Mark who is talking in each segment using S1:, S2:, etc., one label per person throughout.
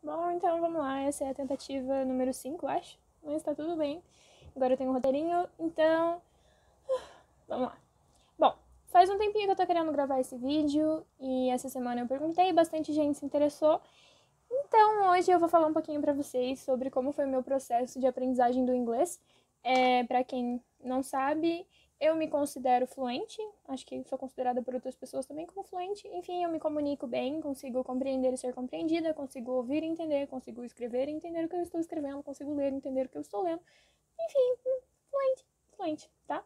S1: Bom, então vamos lá. Essa é a tentativa número 5, acho. Mas tá tudo bem. Agora eu tenho um roteirinho, então vamos lá. Bom, faz um tempinho que eu tô querendo gravar esse vídeo e essa semana eu perguntei, bastante gente se interessou. Então hoje eu vou falar um pouquinho pra vocês sobre como foi o meu processo de aprendizagem do inglês. Pra quem não sabe, eu me considero fluente, acho que sou considerada por outras pessoas também como fluente. Enfim, eu me comunico bem, consigo compreender e ser compreendida, consigo ouvir e entender, consigo escrever e entender o que eu estou escrevendo, consigo ler e entender o que eu estou lendo. Enfim, fluente, tá?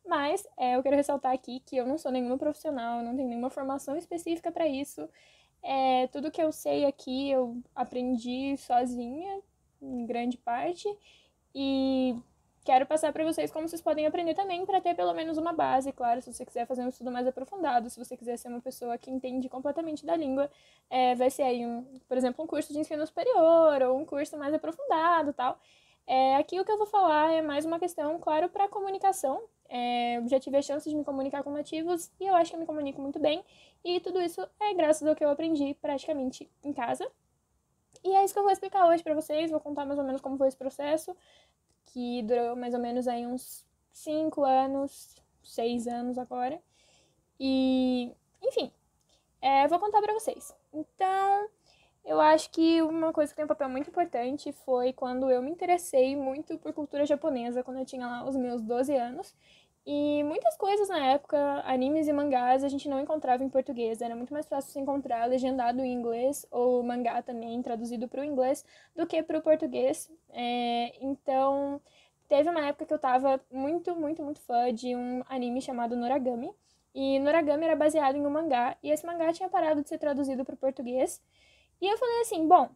S1: Mas eu quero ressaltar aqui que eu não sou nenhuma profissional, eu não tenho nenhuma formação específica para isso. Tudo que eu sei aqui eu aprendi sozinha, em grande parte, e quero passar para vocês como vocês podem aprender também, para ter pelo menos uma base. Claro, se você quiser fazer um estudo mais aprofundado, se você quiser ser uma pessoa que entende completamente da língua, vai ser aí, por exemplo, um curso de ensino superior ou um curso mais aprofundado, tal. Aqui o que eu vou falar é mais uma questão, claro, para comunicação. Eu já tive a chance de me comunicar com nativos e eu acho que eu me comunico muito bem. E tudo isso é graças ao que eu aprendi praticamente em casa. E é isso que eu vou explicar hoje pra vocês. Vou contar mais ou menos como foi esse processo, que durou mais ou menos aí uns 5 anos, 6 anos agora. E, enfim, vou contar pra vocês. Então, eu acho que uma coisa que tem um papel muito importante foi quando eu me interessei muito por cultura japonesa, quando eu tinha lá os meus 12 anos. E muitas coisas na época, animes e mangás, a gente não encontrava em português. Era muito mais fácil se encontrar legendado em inglês ou mangá também traduzido para o inglês do que para o português. Então, teve uma época que eu tava muito fã de um anime chamado Noragami. E Noragami era baseado em um mangá, e esse mangá tinha parado de ser traduzido para o português. E eu falei assim, bom,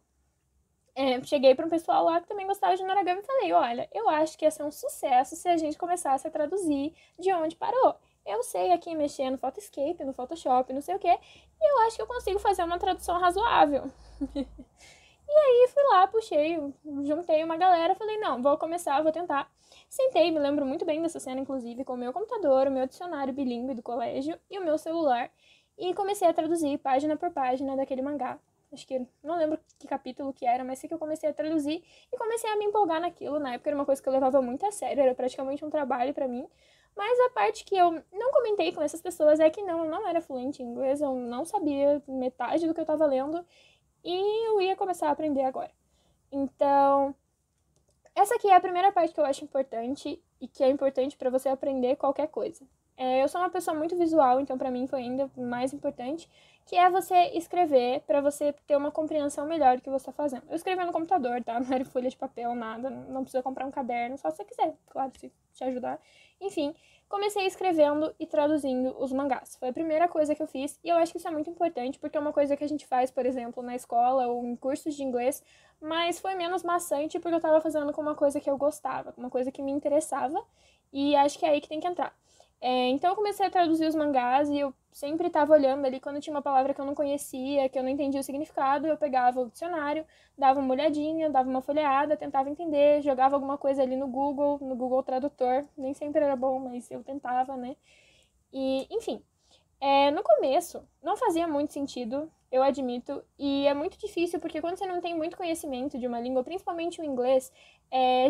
S1: cheguei para um pessoal lá que também gostava de Noragami e falei, olha, eu acho que ia ser um sucesso se a gente começasse a traduzir de onde parou. Eu sei aqui mexer no Photoscape, no Photoshop, não sei o que, e eu acho que eu consigo fazer uma tradução razoável. E aí fui lá, puxei, juntei uma galera, falei, não, vou começar, vou tentar. Sentei, me lembro muito bem dessa cena, inclusive, com o meu computador, o meu dicionário bilíngue do colégio e o meu celular, e comecei a traduzir página por página daquele mangá. Acho que não lembro que capítulo que era, mas sei que eu comecei a traduzir e comecei a me empolgar naquilo. Na época era uma coisa que eu levava muito a sério, era praticamente um trabalho pra mim. Mas a parte que eu não comentei com essas pessoas é que eu não era fluente em inglês, eu não sabia metade do que eu tava lendo e eu ia começar a aprender agora. Então, essa aqui é a primeira parte que eu acho importante e que é importante pra você aprender qualquer coisa. Eu sou uma pessoa muito visual, então pra mim foi ainda mais importante, que é você escrever pra você ter uma compreensão melhor do que você tá fazendo. Eu escrevi no computador, tá? Não era em folha de papel, nada. Não precisa comprar um caderno, só se você quiser, claro, se te ajudar. Enfim, comecei escrevendo e traduzindo os mangás. Foi a primeira coisa que eu fiz e eu acho que isso é muito importante porque é uma coisa que a gente faz, por exemplo, na escola ou em cursos de inglês, mas foi menos maçante porque eu tava fazendo com uma coisa que eu gostava, com uma coisa que me interessava e acho que é aí que tem que entrar. Então eu comecei a traduzir os mangás e eu sempre estava olhando ali quando tinha uma palavra que eu não conhecia, que eu não entendia o significado, eu pegava o dicionário, dava uma olhadinha, dava uma folheada, tentava entender, jogava alguma coisa ali no Google Tradutor, nem sempre era bom, mas eu tentava, né? E, enfim, no começo não fazia muito sentido, eu admito, e é muito difícil porque quando você não tem muito conhecimento de uma língua, principalmente o inglês,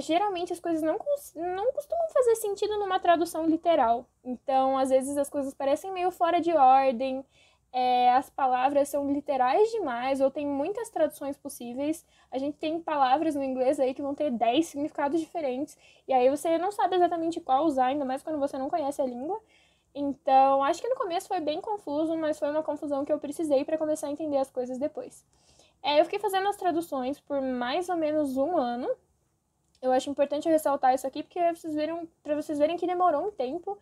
S1: geralmente as coisas não costumam fazer sentido numa tradução literal. Então, às vezes as coisas parecem meio fora de ordem, as palavras são literais demais, ou tem muitas traduções possíveis. A gente tem palavras no inglês aí que vão ter 10 significados diferentes, e aí você não sabe exatamente qual usar, ainda mais quando você não conhece a língua. Então, acho que no começo foi bem confuso, mas foi uma confusão que eu precisei para começar a entender as coisas depois. Eu fiquei fazendo as traduções por mais ou menos um ano. Eu acho importante eu ressaltar isso aqui porque para vocês verem que demorou um tempo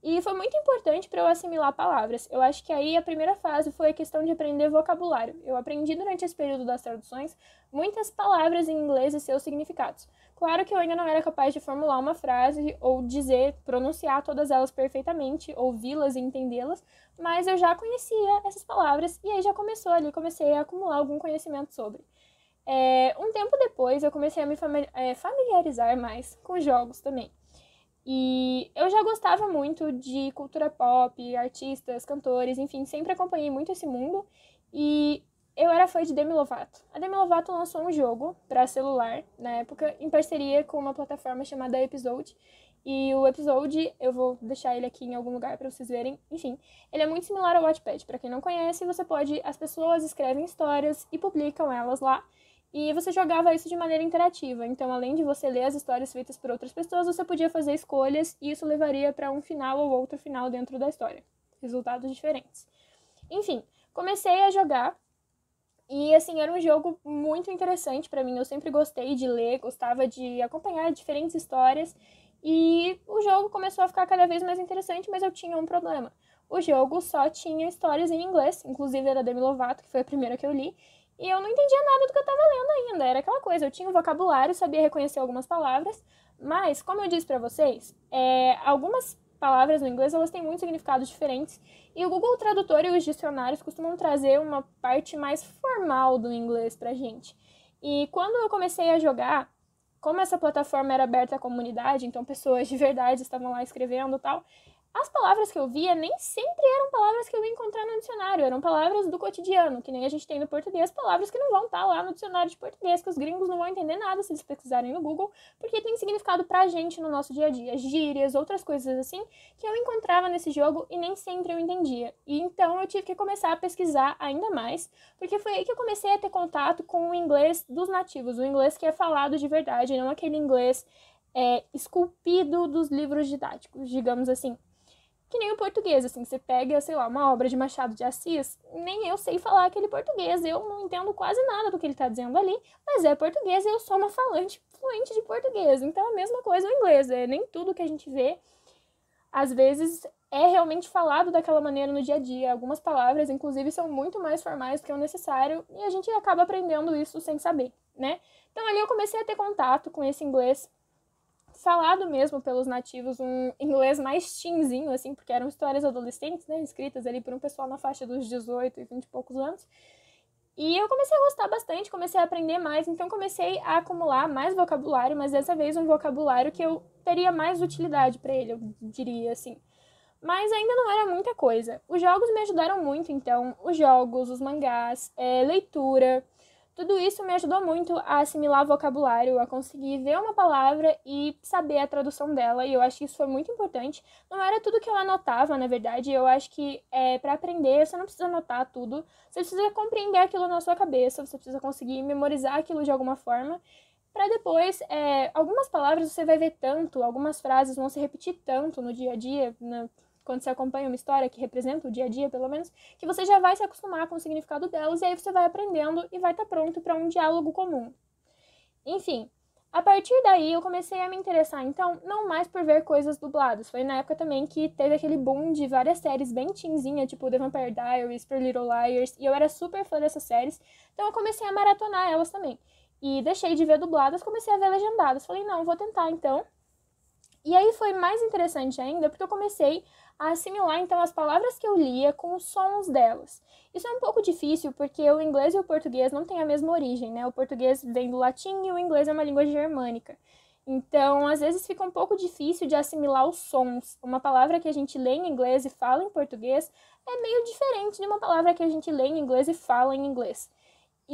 S1: e foi muito importante para eu assimilar palavras. Eu acho que aí a primeira fase foi a questão de aprender vocabulário. Eu aprendi durante esse período das traduções muitas palavras em inglês e seus significados. Claro que eu ainda não era capaz de formular uma frase ou pronunciar todas elas perfeitamente, ouvi-las e entendê-las, mas eu já conhecia essas palavras e aí já começou ali, comecei a acumular algum conhecimento sobre. Um tempo depois eu comecei a me familiarizar mais com jogos também. E eu já gostava muito de cultura pop, artistas, cantores, enfim, sempre acompanhei muito esse mundo. E eu era fã de Demi Lovato. A Demi Lovato lançou um jogo para celular, na época, em parceria com uma plataforma chamada Episode. E o Episode, eu vou deixar ele aqui em algum lugar para vocês verem. Enfim, ele é muito similar ao Wattpad. Para quem não conhece, as pessoas escrevem histórias e publicam elas lá. E você jogava isso de maneira interativa. Então, além de você ler as histórias feitas por outras pessoas, você podia fazer escolhas e isso levaria para um final ou outro final dentro da história. Resultados diferentes. Enfim, comecei a jogar. E, assim, era um jogo muito interessante pra mim. Eu sempre gostei de ler, gostava de acompanhar diferentes histórias. E o jogo começou a ficar cada vez mais interessante, mas eu tinha um problema. O jogo só tinha histórias em inglês, inclusive era da Demi Lovato, que foi a primeira que eu li. E eu não entendia nada do que eu tava lendo ainda. Era aquela coisa, eu tinha um vocabulário, sabia reconhecer algumas palavras. Mas, como eu disse pra vocês, algumas palavras no inglês, elas têm muitos significados diferentes. E o Google Tradutor e os dicionários costumam trazer uma parte mais formal do inglês pra gente. E quando eu comecei a jogar, como essa plataforma era aberta à comunidade, então pessoas de verdade estavam lá escrevendo e tal, as palavras que eu via nem sempre eram palavras que eu ia encontrar no dicionário, eram palavras do cotidiano, que nem a gente tem no português, palavras que não vão estar lá no dicionário de português, que os gringos não vão entender nada se eles pesquisarem no Google, porque tem significado pra gente no nosso dia a dia, gírias, outras coisas assim, que eu encontrava nesse jogo e nem sempre eu entendia. E então eu tive que começar a pesquisar ainda mais, porque foi aí que eu comecei a ter contato com o inglês dos nativos, o inglês que é falado de verdade, não aquele inglês esculpido dos livros didáticos, digamos assim. Que nem o português, assim, você pega, sei lá, uma obra de Machado de Assis, nem eu sei falar aquele português, eu não entendo quase nada do que ele tá dizendo ali, mas é português e eu sou uma falante fluente de português, então a mesma coisa o inglês, nem tudo que a gente vê, às vezes, é realmente falado daquela maneira no dia a dia, algumas palavras, inclusive, são muito mais formais do que o necessário, e a gente acaba aprendendo isso sem saber, né? Então ali eu comecei a ter contato com esse inglês falado mesmo pelos nativos, um inglês mais teenzinho, assim, porque eram histórias adolescentes, né, escritas ali por um pessoal na faixa dos 18 e 20 e poucos anos. E eu comecei a gostar bastante, comecei a aprender mais, então comecei a acumular mais vocabulário, mas dessa vez um vocabulário que eu teria mais utilidade para ele, eu diria, assim. Mas ainda não era muita coisa. Os jogos me ajudaram muito, então, os jogos, os mangás, leitura. Tudo isso me ajudou muito a assimilar vocabulário, a conseguir ver uma palavra e saber a tradução dela, e eu acho que isso foi muito importante. Não era tudo que eu anotava, na verdade, eu acho que para aprender você não precisa anotar tudo, você precisa compreender aquilo na sua cabeça, você precisa conseguir memorizar aquilo de alguma forma, para depois, algumas palavras você vai ver tanto, algumas frases vão se repetir tanto no dia a dia, quando você acompanha uma história que representa o dia a dia, pelo menos, que você já vai se acostumar com o significado delas e aí você vai aprendendo e vai estar pronto para um diálogo comum. Enfim, a partir daí eu comecei a me interessar, então, não mais por ver coisas dubladas. Foi na época também que teve aquele boom de várias séries bem teenzinha, tipo The Vampire Diaries, Pretty Little Liars, e eu era super fã dessas séries, então eu comecei a maratonar elas também. E deixei de ver dubladas, comecei a ver legendadas. Falei, não, vou tentar então. E aí foi mais interessante ainda, porque eu comecei a assimilar, então, as palavras que eu lia com os sons delas. Isso é um pouco difícil, porque o inglês e o português não têm a mesma origem, né? O português vem do latim e o inglês é uma língua germânica. Então, às vezes fica um pouco difícil de assimilar os sons. Uma palavra que a gente lê em inglês e fala em português é meio diferente de uma palavra que a gente lê em inglês e fala em inglês.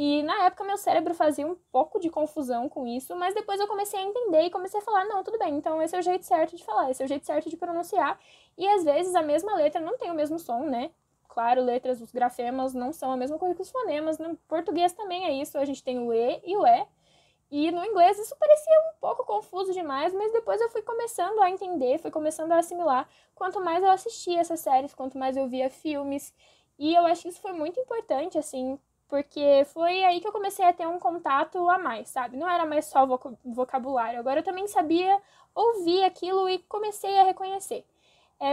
S1: E na época meu cérebro fazia um pouco de confusão com isso, mas depois eu comecei a entender e comecei a falar, não, tudo bem, então esse é o jeito certo de falar, esse é o jeito certo de pronunciar. E às vezes a mesma letra não tem o mesmo som, né? Claro, letras, os grafemas não são a mesma coisa que os fonemas. No português também é isso, a gente tem o E e o E. E no inglês isso parecia um pouco confuso demais, mas depois eu fui começando a entender, fui começando a assimilar. Quanto mais eu assistia essas séries, quanto mais eu via filmes. E eu acho que isso foi muito importante, assim, porque foi aí que eu comecei a ter um contato a mais, sabe? Não era mais só vocabulário. Agora eu também sabia ouvir aquilo e comecei a reconhecer.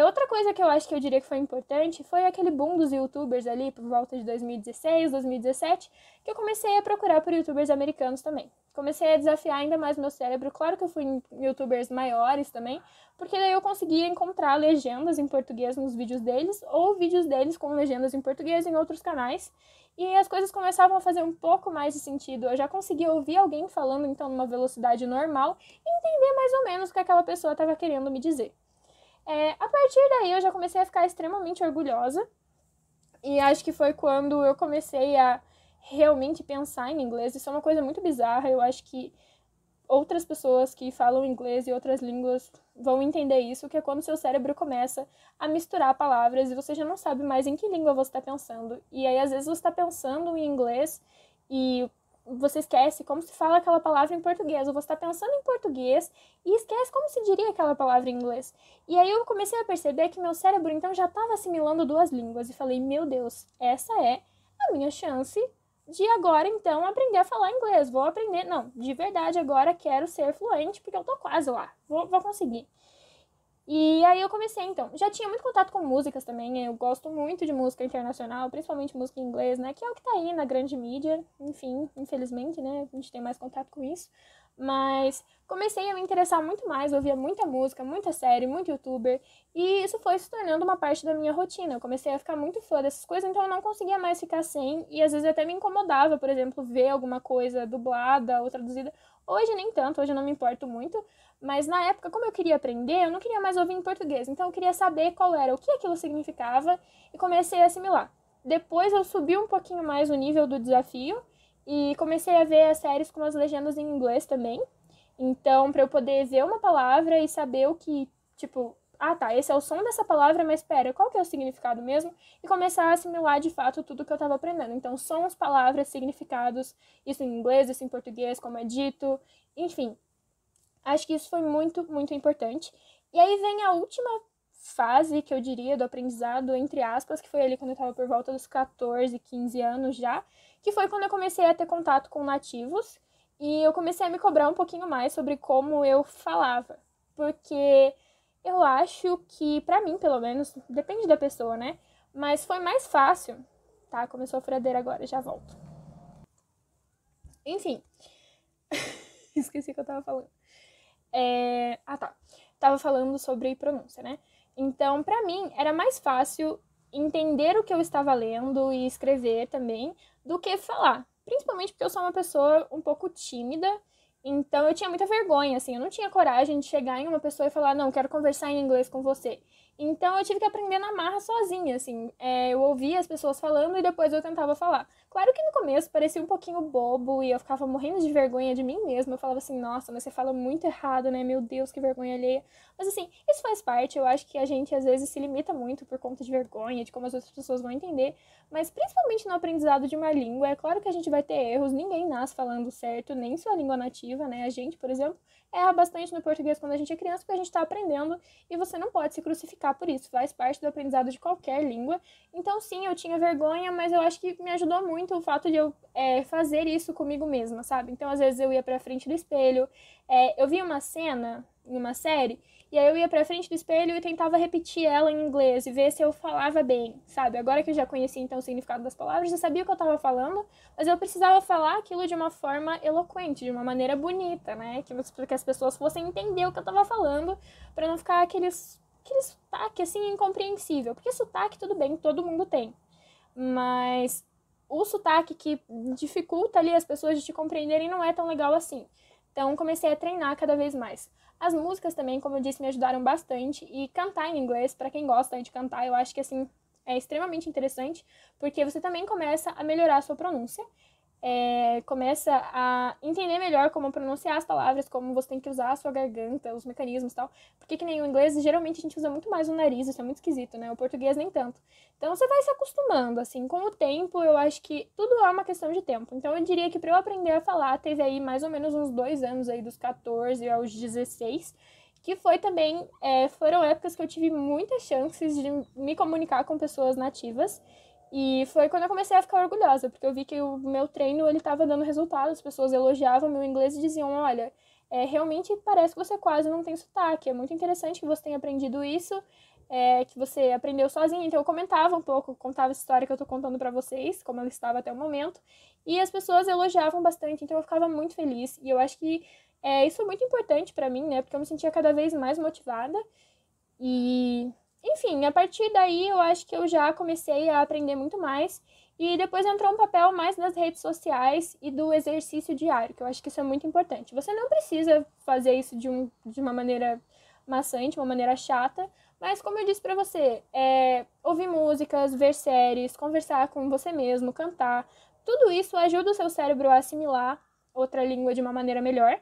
S1: Outra coisa que eu acho que eu diria que foi importante foi aquele boom dos youtubers ali por volta de 2016, 2017, que eu comecei a procurar por youtubers americanos também. Comecei a desafiar ainda mais meu cérebro. Claro que eu fui em youtubers maiores também, porque daí eu conseguia encontrar legendas em português nos vídeos deles, ou vídeos deles com legendas em português em outros canais. E as coisas começavam a fazer um pouco mais de sentido. Eu já conseguia ouvir alguém falando, então, numa velocidade normal e entender mais ou menos o que aquela pessoa estava querendo me dizer. A partir daí, eu já comecei a ficar extremamente orgulhosa. E acho que foi quando eu comecei a realmente pensar em inglês. Isso é uma coisa muito bizarra. Eu acho que outras pessoas que falam inglês e outras línguas vão entender isso, que é quando seu cérebro começa a misturar palavras e você já não sabe mais em que língua você está pensando. E aí, às vezes, você está pensando em inglês e você esquece como se fala aquela palavra em português, ou você está pensando em português e esquece como se diria aquela palavra em inglês. E aí eu comecei a perceber que meu cérebro, então, já estava assimilando duas línguas. E falei, meu Deus, essa é a minha chance de agora, então, aprender a falar inglês. Vou aprender, não, de verdade, agora quero ser fluente, porque eu tô quase lá, vou conseguir. E aí eu comecei, então, já tinha muito contato com músicas também, eu gosto muito de música internacional, principalmente música em inglês, né, que é o que tá aí na grande mídia, enfim, infelizmente, né, a gente tem mais contato com isso. Mas comecei a me interessar muito mais, ouvia muita música, muita série, muito youtuber, e isso foi se tornando uma parte da minha rotina. Eu comecei a ficar muito fã dessas coisas, então eu não conseguia mais ficar sem, e às vezes até me incomodava, por exemplo, ver alguma coisa dublada ou traduzida. Hoje nem tanto, hoje eu não me importo muito, mas na época, como eu queria aprender, eu não queria mais ouvir em português, então eu queria saber qual era, o que aquilo significava, e comecei a assimilar. Depois eu subi um pouquinho mais o nível do desafio, e comecei a ver as séries com as legendas em inglês também. Então, para eu poder ver uma palavra e saber o que, tipo, ah tá, esse é o som dessa palavra, mas espera, qual que é o significado mesmo? E começar a assimilar de fato tudo que eu estava aprendendo. Então, sons, palavras, significados, isso em inglês, isso em português, como é dito, enfim. Acho que isso foi muito, muito importante. E aí vem a última fase, que eu diria, do aprendizado, entre aspas, que foi ali quando eu estava por volta dos 14, 15 anos já, que foi quando eu comecei a ter contato com nativos e eu comecei a me cobrar um pouquinho mais sobre como eu falava. Porque eu acho que, pra mim, pelo menos, depende da pessoa, né? Mas foi mais fácil. Tá, começou a furadeira agora, já volto. Enfim, esqueci o que eu tava falando. Tá. Tava falando sobre pronúncia, né? Então, pra mim, era mais fácil entender o que eu estava lendo e escrever também do que falar. Principalmente porque eu sou uma pessoa um pouco tímida, então eu tinha muita vergonha, assim, eu não tinha coragem de chegar em uma pessoa e falar, não, quero conversar em inglês com você. Então eu tive que aprender na marra sozinha, assim, eu ouvia as pessoas falando e depois eu tentava falar. Claro que no começo parecia um pouquinho bobo e eu ficava morrendo de vergonha de mim mesma. Eu falava assim, nossa, mas você fala muito errado, né? Meu Deus, que vergonha alheia. Mas assim, isso faz parte. Eu acho que a gente às vezes se limita muito por conta de vergonha, de como as outras pessoas vão entender. Mas principalmente no aprendizado de uma língua, é claro que a gente vai ter erros. Ninguém nasce falando certo, nem sua língua nativa, né? A gente, por exemplo, erra bastante no português quando a gente é criança, porque a gente está aprendendo e você não pode se crucificar por isso. Faz parte do aprendizado de qualquer língua. Então, sim, eu tinha vergonha, mas eu acho que me ajudou muito o fato de eu fazer isso comigo mesma, sabe? Então, às vezes eu ia pra frente do espelho, eu via uma cena em uma série, e aí eu ia pra frente do espelho e tentava repetir ela em inglês e ver se eu falava bem, sabe? Agora que eu já conhecia, então, o significado das palavras, eu sabia o que eu tava falando, mas eu precisava falar aquilo de uma forma eloquente, de uma maneira bonita, né? Que as pessoas fossem entender o que eu tava falando, pra não ficar aquele sotaque, assim, incompreensível. Porque sotaque, tudo bem, todo mundo tem. Mas o sotaque que dificulta ali as pessoas de te compreenderem não é tão legal assim. Então, comecei a treinar cada vez mais. As músicas também, como eu disse, me ajudaram bastante. E cantar em inglês, pra quem gosta de cantar, eu acho que, assim, é extremamente interessante, porque você também começa a melhorar a sua pronúncia. Começa a entender melhor como pronunciar as palavras, como você tem que usar a sua garganta, os mecanismos e tal. Porque que nem o inglês, geralmente a gente usa muito mais o nariz, isso é muito esquisito, né? O português nem tanto. Então você vai se acostumando, assim, com o tempo, eu acho que tudo é uma questão de tempo. Então eu diria que para eu aprender a falar, teve aí mais ou menos uns 2 anos aí, dos 14 aos 16, que foi também, foram épocas que eu tive muitas chances de me comunicar com pessoas nativas. E foi quando eu comecei a ficar orgulhosa, porque eu vi que o meu treino, ele estava dando resultado, as pessoas elogiavam meu inglês e diziam, olha, realmente parece que você quase não tem sotaque, é muito interessante que você tenha aprendido isso, que você aprendeu sozinha. Então eu comentava um pouco, contava essa história que eu tô contando pra vocês, como ela estava até o momento, e as pessoas elogiavam bastante, então eu ficava muito feliz, e eu acho que isso foi muito importante pra mim, né, porque eu me sentia cada vez mais motivada, e enfim, a partir daí eu acho que eu já comecei a aprender muito mais. E depois entrou um papel mais das redes sociais e do exercício diário, que eu acho que isso é muito importante. Você não precisa fazer isso de uma maneira maçante, uma maneira chata, mas como eu disse pra você, ouvir músicas, ver séries, conversar com você mesmo, cantar, tudo isso ajuda o seu cérebro a assimilar outra língua de uma maneira melhor.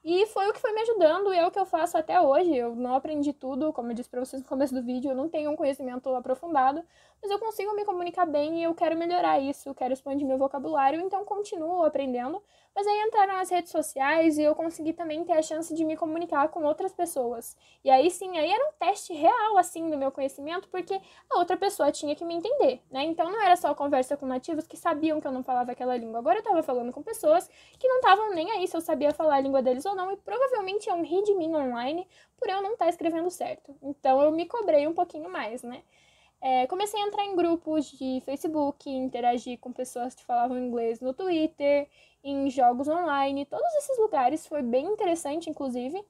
S1: E foi o que foi me ajudando e é o que eu faço até hoje. Eu não aprendi tudo, como eu disse pra vocês no começo do vídeo, eu não tenho um conhecimento aprofundado, mas eu consigo me comunicar bem e eu quero melhorar isso, eu quero expandir meu vocabulário, então continuo aprendendo. Mas aí entraram as redes sociais e eu consegui também ter a chance de me comunicar com outras pessoas. E aí sim, aí era um teste real, assim, do meu conhecimento, porque a outra pessoa tinha que me entender, né? Então não era só conversa com nativos que sabiam que eu não falava aquela língua. Agora eu tava falando com pessoas que não estavam nem aí se eu sabia falar a língua deles ou não, e provavelmente iam rir de mim online por eu não estar escrevendo certo. Então eu me cobrei um pouquinho mais, né? Comecei a entrar em grupos de Facebook, interagir com pessoas que falavam inglês no Twitter, em jogos online, todos esses lugares, foi bem interessante, inclusive,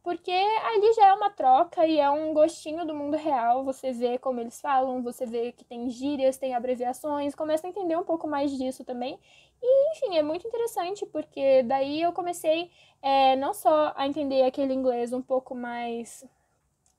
S1: porque ali já é uma troca e é um gostinho do mundo real, você vê como eles falam, você vê que tem gírias, tem abreviações, começa a entender um pouco mais disso também. E, enfim, é muito interessante, porque daí eu comecei não só a entender aquele inglês um pouco mais,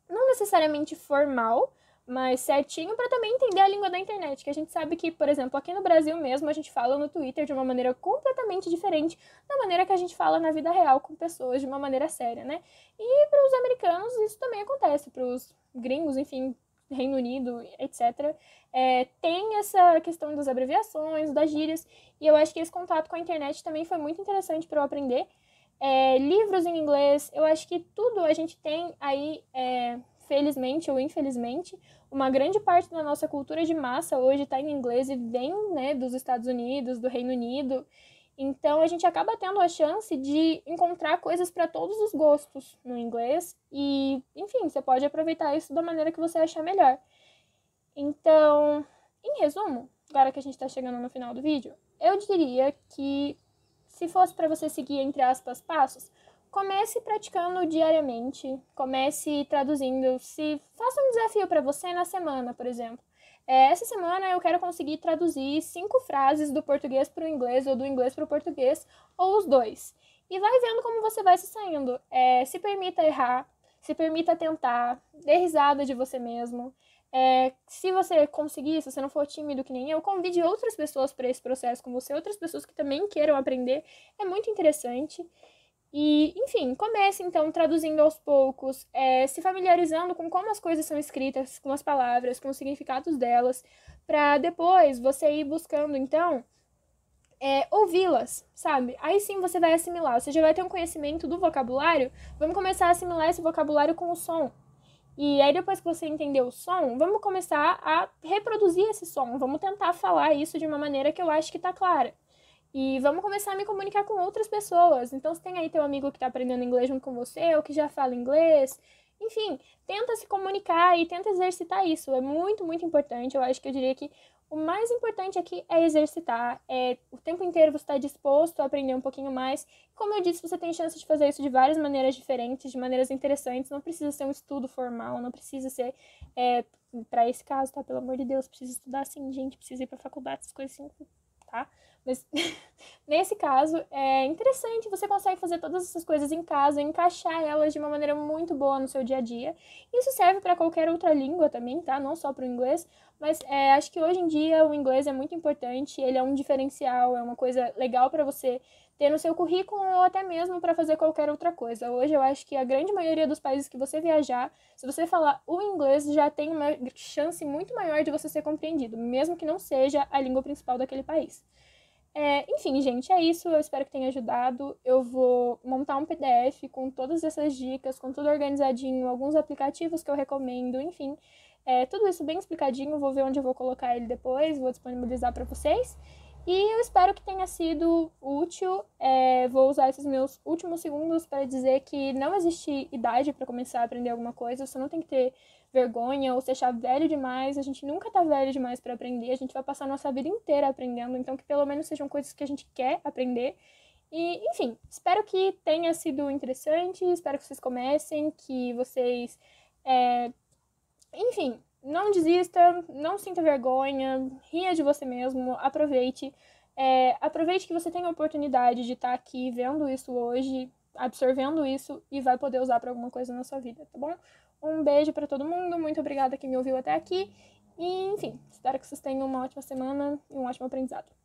S1: não necessariamente formal, mas certinho, para também entender a língua da internet, que a gente sabe que, por exemplo, aqui no Brasil mesmo, a gente fala no Twitter de uma maneira completamente diferente da maneira que a gente fala na vida real com pessoas de uma maneira séria, né? E para os americanos isso também acontece, para os gringos, enfim, Reino Unido, etc. Tem essa questão das abreviações, das gírias, e eu acho que esse contato com a internet também foi muito interessante para eu aprender. Livros em inglês, eu acho que tudo a gente tem aí, felizmente ou infelizmente, uma grande parte da nossa cultura de massa hoje está em inglês e vem, né, dos Estados Unidos, do Reino Unido. Então a gente acaba tendo a chance de encontrar coisas para todos os gostos no inglês e, enfim, você pode aproveitar isso da maneira que você achar melhor. Então, em resumo, agora que a gente está chegando no final do vídeo, eu diria que se fosse para você seguir, entre aspas, passos, comece praticando diariamente, comece traduzindo, faça um desafio para você na semana, por exemplo. Essa semana eu quero conseguir traduzir 5 frases do português para o inglês ou do inglês para o português, ou os dois. E vai vendo como você vai se saindo. Se permita errar, se permita tentar, dê risada de você mesmo. Se você conseguir, se você não for tímido que nem eu, convide outras pessoas para esse processo com você, outras pessoas que também queiram aprender. É muito interessante. E, enfim, comece então traduzindo aos poucos, se familiarizando com como as coisas são escritas, com as palavras, com os significados delas, para depois você ir buscando, então, ouvi-las, sabe? Aí sim você vai assimilar, você já vai ter um conhecimento do vocabulário, vamos começar a assimilar esse vocabulário com o som. E aí, depois que você entender o som, vamos começar a reproduzir esse som. Vamos tentar falar isso de uma maneira que eu acho que tá clara. E vamos começar a me comunicar com outras pessoas. Então, se tem aí teu amigo que tá aprendendo inglês junto com você, ou que já fala inglês, enfim, tenta se comunicar e tenta exercitar isso. É muito, muito importante. Eu acho que eu diria que o mais importante aqui é exercitar. O tempo inteiro você está disposto a aprender um pouquinho mais. Como eu disse, você tem chance de fazer isso de várias maneiras diferentes, de maneiras interessantes. Não precisa ser um estudo formal, não precisa ser, para esse caso, tá? Pelo amor de Deus, precisa estudar assim, gente. Precisa ir pra faculdade, essas coisas assim, tá? Mas nesse caso, é interessante, você consegue fazer todas essas coisas em casa, encaixar elas de uma maneira muito boa no seu dia a dia. Isso serve para qualquer outra língua também, tá? Não só para o inglês, mas acho que hoje em dia o inglês é muito importante, ele é um diferencial, é uma coisa legal para você ter no seu currículo ou até mesmo para fazer qualquer outra coisa. Hoje eu acho que a grande maioria dos países que você viajar, se você falar o inglês, já tem uma chance muito maior de você ser compreendido, mesmo que não seja a língua principal daquele país. Enfim, gente, é isso. Eu espero que tenha ajudado. Eu vou montar um PDF com todas essas dicas, com tudo organizadinho, alguns aplicativos que eu recomendo, enfim. Tudo isso bem explicadinho. Vou ver onde eu vou colocar ele depois, vou disponibilizar para vocês. E eu espero que tenha sido útil. Vou usar esses meus últimos segundos para dizer que não existe idade para começar a aprender alguma coisa. Você não tem que ter vergonha ou se achar velho demais. A gente nunca tá velho demais para aprender. A gente vai passar a nossa vida inteira aprendendo. Então, que pelo menos sejam coisas que a gente quer aprender. E, enfim, espero que tenha sido interessante. Espero que vocês comecem, que vocês... Enfim, não desista, não sinta vergonha, ria de você mesmo, aproveite. Aproveite que você tem a oportunidade de estar aqui vendo isso hoje, absorvendo isso e vai poder usar para alguma coisa na sua vida, tá bom? Um beijo para todo mundo, muito obrigada quem me ouviu até aqui. E, enfim, espero que vocês tenham uma ótima semana e um ótimo aprendizado.